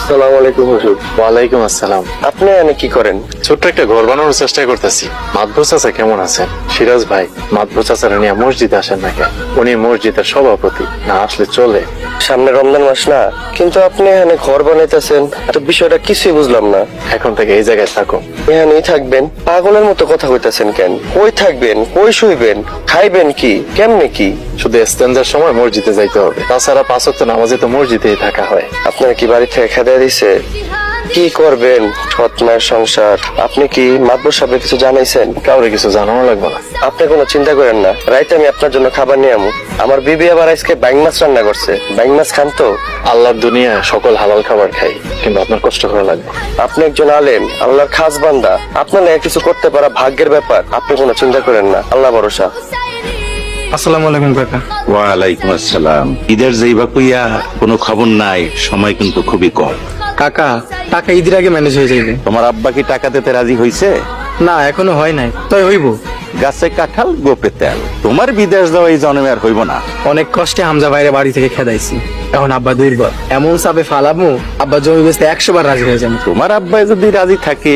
আসসালামু আলাইকুম হুজুর। ওয়ালাইকুম আসসালাম। আপনি এখানে কি করেন? ছোট্ট একটা ঘর বানানোর চেষ্টা করতেছি। মাদবর চাচা কেমন আছেন? সিরাজ ভাই, মাদবর চাচারা নিয়ে মসজিদে আসেন না কেন? উনি মসজিদের সভাপতি, না আসলে চলে? সামনে রমজান মাস না, কিন্তু আপনি এখানে ঘর বানাইতেছেন, তো বিষয়টা কিছুই বুঝলাম না। এখন থেকে এই জায়গায় থাকো। এখানেই থাকবেন? পাগলের মতো কথা কইতাছেন কেন? কই থাকবেন, কই শুইবেন, খাইবেন কি, কেমনে কি? শুধু ইস্তেঞ্জার সময় মসজিদে যাইতে হবে, তাছাড়া 5 ওয়াক্ত নামাজে তো মসজিদেই থাকা হয়। আপনার কি বাড়ি থেকে খেদা দিছে? কি করবেন? সৎ মায়ের সংসার। আপনি কি মাদবর সাহেবের কিছু জানাইছেন? কাউরে কিছু জানানো লাগবে না। আপনি কোনো চিন্তা করেন না, রাইতে আমি আপনার জন্য খাবার নিয়ে আমু। আমার বিবি আবার আজকে বাইং মাছ রান্না করছে। বাইং মাছ খান তো? আল্লাহর দুনিয়ায় সকল হালাল খাবার খাই, কিন্তু আপনার কষ্ট করা লাগবে। আপনি একজন আলেম, আল্লাহর খাস বান্দা, আপনার লাগে কিছু করতে পারা ভাগ্যের ব্যাপার। আপনি কোনো চিন্তা করেন না, আল্লাহ ভরসা। আসসালামু আলাইকুম কাকা। ওয়ালাইকুম আসসালাম। ঈদের যাইবা কইয়া কোনো খবর নাই, সময় কিন্তু খুবই কম। কাকা, টাকা ঈদের আগে ম্যানেজ হয়ে যাইবে। তোমার আব্বা কি টাকা দিতে রাজি হইছে? না, এখনো হয় নাই, তাই হইব। গাছে কাঁঠাল গোপে তেল। তোমার বিদেশ যাওয়া এই জন্মে আর হইব না। অনেক কষ্টে হামজা বাইরে বাড়ি থেকে খেদাইছি, এখন আব্বা দুর্বল। এমন চাপে ফালাবো, আব্বা জমি বেচতে 100 বার রাজি হয়ে যাবো। তোমার আব্বাই যদি রাজি থাকে,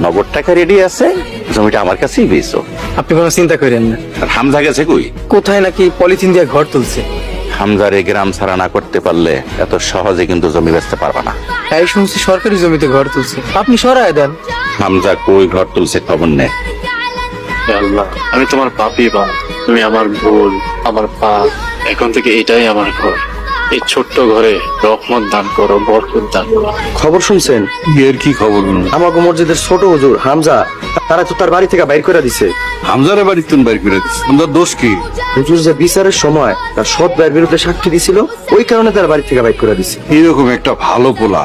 নগদ টাকা রেডি আছে, জমিটা আমার কাছেই বেচো। আপনি কোনো চিন্তা করেন না। আর হামজা গেছে কই? কোথায় নাকি পলিথিন দিয়ে ঘর তুলছে। হামজার এই গ্রাম ছাড়া না করতে পারলে এত সহজে কিন্তু জমি বেচতে পারবা না। তাই শুনছি সরকারি জমিতে ঘর তুলছে, আপনি সরায় দেন। হামজা কই ঘর তুলছে খবর নেই। হে আল্লাহ, আমি তোমার পাপী বাপ, তুমি আমার ভুল, আমার পাপ। এখন থেকে এটাই আমার ঘর। এই ছোট্ট ঘরে রহমত দান করো, বরকত দান করো। খবর শুনছেন? এর কি খবর? আমাকে মসজিদের ছোট হুজুর হামজা, তারা তো তার বাড়ি থেকে বাইর করে দিছে। হামজারে বাড়ি তুমি বাইর করে দিস, হামজার দোষ কি? হুজুর যে বিচারের সময় তার সৎ ভাইয়ের বিরুদ্ধে সাক্ষী দিছিল, ওই কারণে তার বাড়ি থেকে বাইর করে দিছে। এরকম একটা ভালো পোলা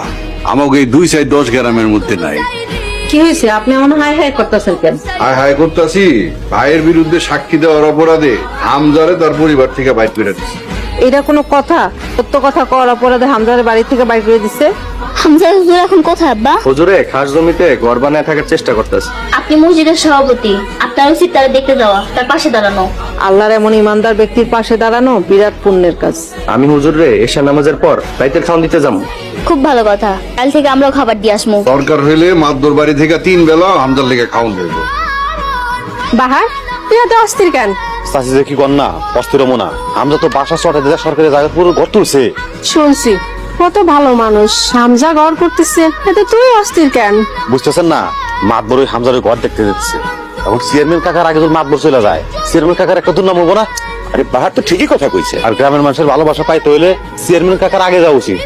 আমাকে এই 2-4-10 গ্রামের মধ্যে নাই। কি হয়েছে? আপনি এমন হাই হাই করতেছেন কেন? হায় হায় করতাছি, ভাইয়ের বিরুদ্ধে সাক্ষী দেওয়ার অপরাধে হামজারে তার পরিবার থেকে বাইর করে দিচ্ছে। এটা কোনো কথা? সত্য কথা কর অপরাধে হামজার বাড়ি থেকে বাইর করে দিছে। হামজা হুজুর এখন কোথায় আব্বা? হুজুরে খাস জমিতে ঘর বানায় থাকার চেষ্টা করতেছে। আপনি মসজিদের সভাপতি, আপনার উচিত তারা দেখতে যাওয়া, তার পাশে দাঁড়ানো। আল্লাহর এমন ইমানদার ব্যক্তির পাশে দাঁড়ানো বিরাট পুণ্যের কাজ। আমি হুজুরে এশা নামাজের পর রাইতের খাওয়ান দিতে যাবো। খুব ভালো কথা, কাল থেকে আমরাও খাবার দিয়ে আসবো। দরকার হইলে মাদুর বাড়ি থেকে 3 বেলা হামজার লেগে খাওয়ান দেব। বাহার, তুই এত অস্থির কেন? চাষি যে কি কর না অস্থির মনা, আমরা তো বাসা চটে দিলে সরকারি জায়গা পুরো ঘর তুলছে। শুনছি কত ভালো মানুষ, হামজা ঘর করতেছে, এতে তুই অস্থির কেন? বুঝতেছেন না, মাতবর ওই হামজার ওই ঘর দেখতে যাচ্ছে। এখন চেয়ারম্যান কাকার আগে যদি মাতবর চলে যায়, চেয়ারম্যান কাকার একটা দুর্নাম হবো না? আরে বাহার তো ঠিকই কথা কইছে। আর গ্রামের মানুষের ভালোবাসা পাইতে হইলে চেয়ারম্যান কাকার আগে যাওয়া উচিত।